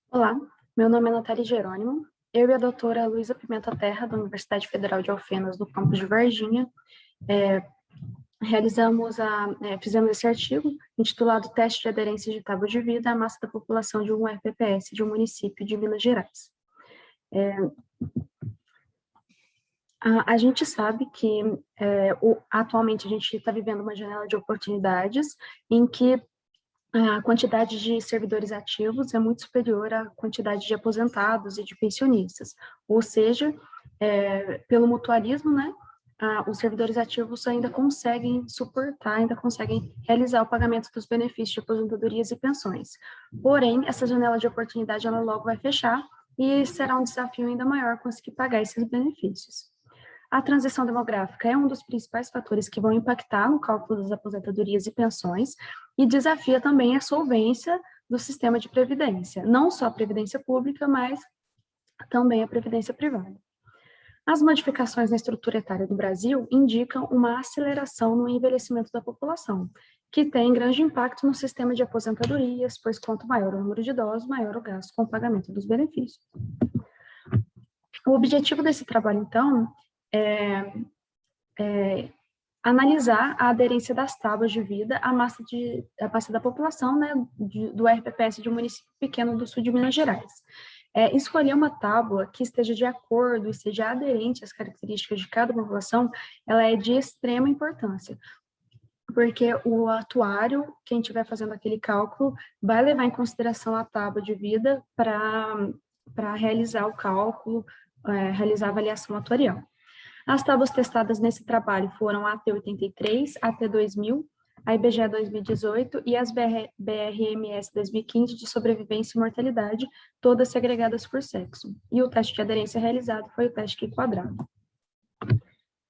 Olá, meu nome é Natália Jerônimo. Eu e a doutora Luísa Pimenta Terra, da Universidade Federal de Alfenas, do campus de Varginha, é, fizemos esse artigo intitulado Teste de Aderência de Tábua de Vida à Massa da População de um RPPS de um município de Minas Gerais. A gente sabe que atualmente a gente está vivendo uma janela de oportunidades em que a quantidade de servidores ativos é muito superior à quantidade de aposentados e de pensionistas. Ou seja, pelo mutualismo, né, os servidores ativos ainda conseguem suportar, ainda conseguem realizar o pagamento dos benefícios de aposentadorias e pensões. Porém, essa janela de oportunidade, ela logo vai fechar e será um desafio ainda maior conseguir pagar esses benefícios. A transição demográfica é um dos principais fatores que vão impactar no cálculo das aposentadorias e pensões e desafia também a solvência do sistema de previdência, não só a previdência pública, mas também a previdência privada. As modificações na estrutura etária do Brasil indicam uma aceleração no envelhecimento da população, que tem grande impacto no sistema de aposentadorias, pois quanto maior o número de idosos, maior o gasto com o pagamento dos benefícios. O objetivo desse trabalho, então, é analisar a aderência das tábuas de vida à massa da população, né, do RPPS de um município pequeno do sul de Minas Gerais. Escolher uma tábua que esteja de acordo e seja aderente às características de cada população, ela é de extrema importância, porque o atuário, quem estiver fazendo aquele cálculo, vai levar em consideração a tábua de vida para realizar o cálculo, realizar a avaliação atuarial. As tábuas testadas nesse trabalho foram a AT83, a AT2000, a IBGE 2018 e as BRMS 2015 de sobrevivência e mortalidade, todas segregadas por sexo. E o teste de aderência realizado foi o teste Q quadrado.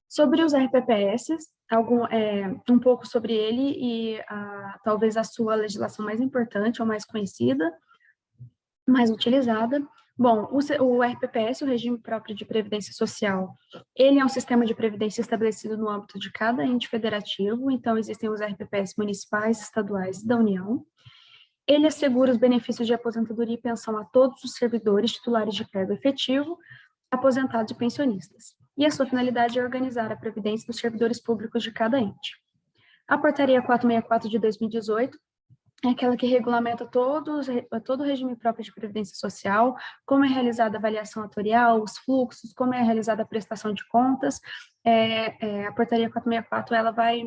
Sobre os RPPS, um pouco sobre ele e talvez a sua legislação mais importante ou mais conhecida, mais utilizada. Bom, o RPPS, o Regime Próprio de Previdência Social, ele é um sistema de previdência estabelecido no âmbito de cada ente federativo, então existem os RPPS municipais, estaduais e da União. Ele assegura os benefícios de aposentadoria e pensão a todos os servidores titulares de cargo efetivo, aposentados e pensionistas. E a sua finalidade é organizar a previdência dos servidores públicos de cada ente. A Portaria 464 de 2018 é aquela que regulamenta todo o regime próprio de previdência social, como é realizada a avaliação atuarial, os fluxos, como é realizada a prestação de contas. A Portaria 464, ela vai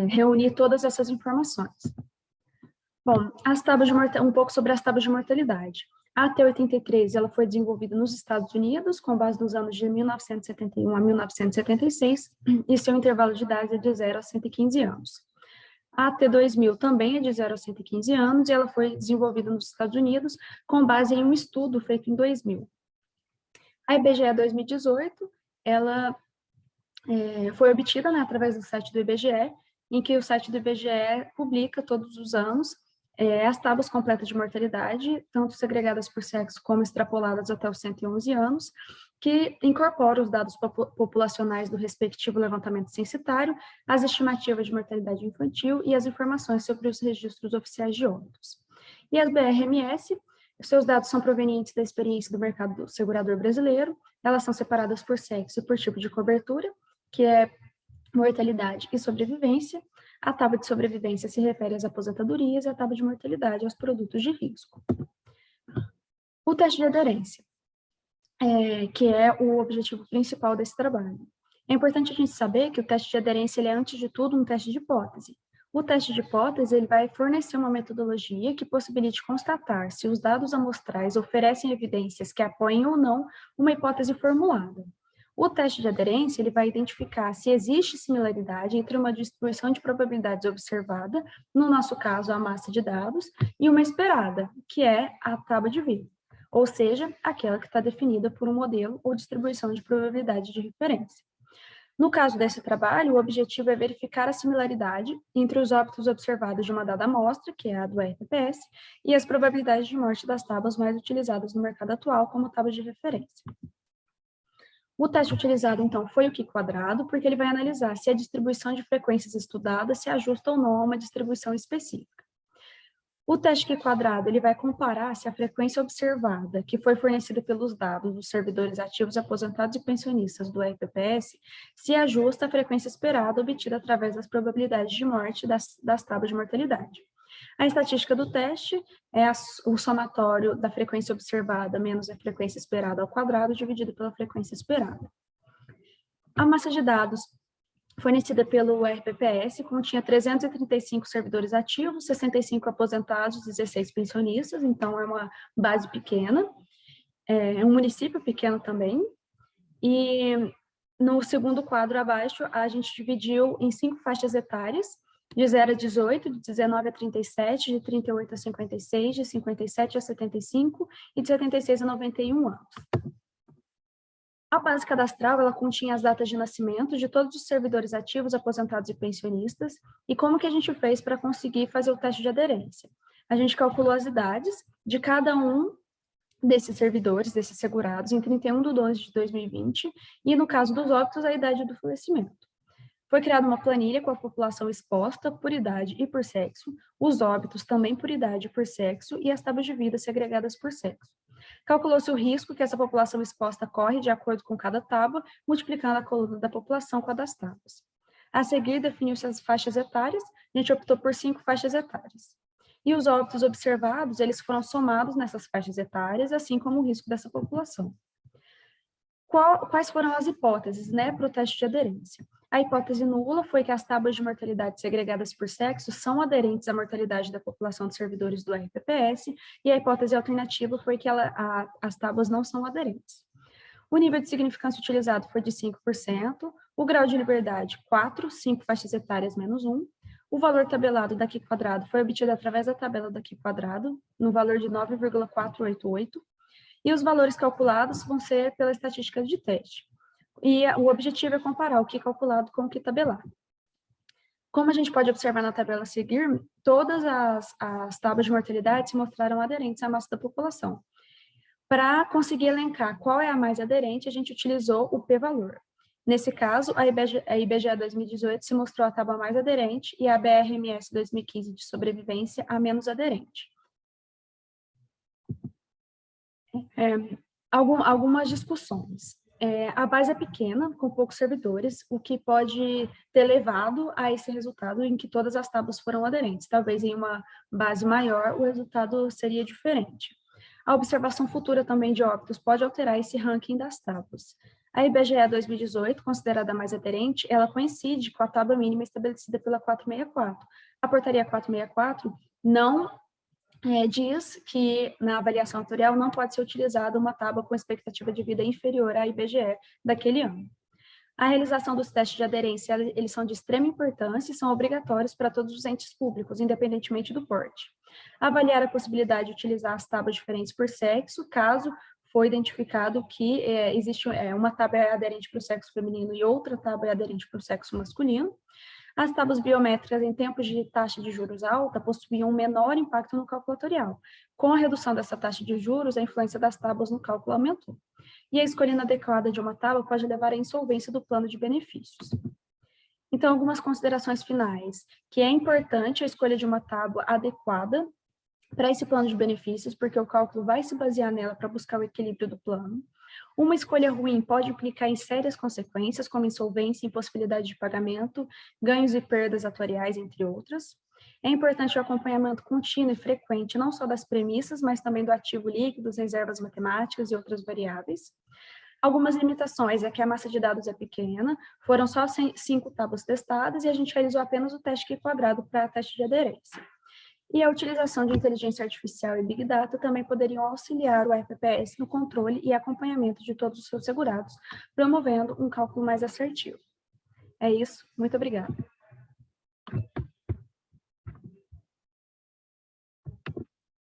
reunir todas essas informações. Bom, um pouco sobre as tábuas de mortalidade. A AT83, ela foi desenvolvida nos Estados Unidos, com base nos anos de 1971 a 1976, e seu intervalo de idade é de 0 a 115 anos. A T2000 também é de 0 a 115 anos e ela foi desenvolvida nos Estados Unidos com base em um estudo feito em 2000. A IBGE 2018, ela foi obtida, né, através do site do IBGE, em que o site do IBGE publica todos os anos as tábuas completas de mortalidade, tanto segregadas por sexo como extrapoladas até os 111 anos, que incorpora os dados populacionais do respectivo levantamento censitário, as estimativas de mortalidade infantil e as informações sobre os registros oficiais de óbitos. E as BRMS, seus dados são provenientes da experiência do mercado segurador brasileiro, elas são separadas por sexo e por tipo de cobertura, que é mortalidade e sobrevivência. A tábua de sobrevivência se refere às aposentadorias e a tábua de mortalidade aos produtos de risco. O teste de aderência, que é o objetivo principal desse trabalho. É importante a gente saber que o teste de aderência ele é, antes de tudo, um teste de hipótese. O teste de hipótese ele vai fornecer uma metodologia que possibilite constatar se os dados amostrais oferecem evidências que apoiem ou não uma hipótese formulada. O teste de aderência ele vai identificar se existe similaridade entre uma distribuição de probabilidades observada, no nosso caso a massa de dados, e uma esperada, que é a tábua de vida, ou seja, aquela que está definida por um modelo ou distribuição de probabilidade de referência. No caso desse trabalho, o objetivo é verificar a similaridade entre os óbitos observados de uma dada amostra, que é a do RPPS, e as probabilidades de morte das tábuas mais utilizadas no mercado atual como tábua de referência. O teste utilizado, então, foi o Q quadrado, porque ele vai analisar se a distribuição de frequências estudada se ajusta ou não a uma distribuição específica. O teste Q quadrado, ele vai comparar se a frequência observada, que foi fornecida pelos dados dos servidores ativos, aposentados e pensionistas do RPPS, se ajusta à frequência esperada obtida através das probabilidades de morte das tábuas de mortalidade. A estatística do teste é o somatório da frequência observada menos a frequência esperada ao quadrado, dividido pela frequência esperada. A massa de dados fornecida pelo RPPS continha 335 servidores ativos, 65 aposentados, 16 pensionistas, então é uma base pequena, é um município pequeno também, e no segundo quadro abaixo, a gente dividiu em 5 faixas etárias, de 0 a 18, de 19 a 37, de 38 a 56, de 57 a 75 e de 76 a 91 anos. A base cadastral, ela continha as datas de nascimento de todos os servidores ativos, aposentados e pensionistas, e como que a gente fez para conseguir fazer o teste de aderência. A gente calculou as idades de cada um desses servidores, desses segurados, em 31/12/2020, e no caso dos óbitos, a idade do falecimento. Foi criada uma planilha com a população exposta por idade e por sexo, os óbitos também por idade e por sexo, e as tábuas de vida segregadas por sexo. Calculou-se o risco que essa população exposta corre de acordo com cada tábua, multiplicando a coluna da população com a das tábuas. A seguir, definiu-se as faixas etárias, a gente optou por 5 faixas etárias. E os óbitos observados, eles foram somados nessas faixas etárias, assim como o risco dessa população. Quais foram as hipóteses, para o teste de aderência? A hipótese nula foi que as tábuas de mortalidade segregadas por sexo são aderentes à mortalidade da população de servidores do RPPS, e a hipótese alternativa foi que as tábuas não são aderentes. O nível de significância utilizado foi de 5%, o grau de liberdade 4, 5 faixas etárias menos 1, o valor tabelado da Q quadrado foi obtido através da tabela da Q quadrado, no valor de 9,488, e os valores calculados vão ser pela estatística de teste. E o objetivo é comparar o Q calculado com o Q tabelado. Como a gente pode observar na tabela a seguir, todas as tábuas de mortalidade se mostraram aderentes à massa da população. Para conseguir elencar qual é a mais aderente, a gente utilizou o p-valor. Nesse caso, a IBGE 2018 se mostrou a tábua mais aderente e a BRMS 2015 de sobrevivência a menos aderente. Algumas discussões. A base é pequena, com poucos servidores, o que pode ter levado a esse resultado em que todas as tábuas foram aderentes. Talvez em uma base maior, o resultado seria diferente. A observação futura também de óbitos pode alterar esse ranking das tábuas. A IBGE 2018, considerada mais aderente, ela coincide com a tábua mínima estabelecida pela 464. A portaria 464 não diz que na avaliação atuarial não pode ser utilizada uma tábua com expectativa de vida inferior à IBGE daquele ano. A realização dos testes de aderência, eles são de extrema importância e são obrigatórios para todos os entes públicos, independentemente do porte. Avaliar a possibilidade de utilizar as tábuas diferentes por sexo, caso foi identificado que existe uma tábua aderente para o sexo feminino e outra tábua aderente para o sexo masculino. As tábuas biométricas em tempos de taxa de juros alta possuíam um menor impacto no cálculo atuarial. Com a redução dessa taxa de juros, a influência das tábuas no cálculo aumentou. E a escolha inadequada de uma tábua pode levar à insolvência do plano de benefícios. Então, algumas considerações finais, que é importante a escolha de uma tábua adequada para esse plano de benefícios, porque o cálculo vai se basear nela para buscar o equilíbrio do plano. Uma escolha ruim pode implicar em sérias consequências, como insolvência, impossibilidade de pagamento, ganhos e perdas atuariais, entre outras. É importante o acompanhamento contínuo e frequente, não só das premissas, mas também do ativo líquido, das reservas matemáticas e outras variáveis. Algumas limitações é que a massa de dados é pequena, foram só 5 tábuas testadas e a gente realizou apenas o teste Q quadrado para teste de aderência. E a utilização de inteligência artificial e Big Data também poderiam auxiliar o RPPS no controle e acompanhamento de todos os seus segurados, promovendo um cálculo mais assertivo. É isso, muito obrigada.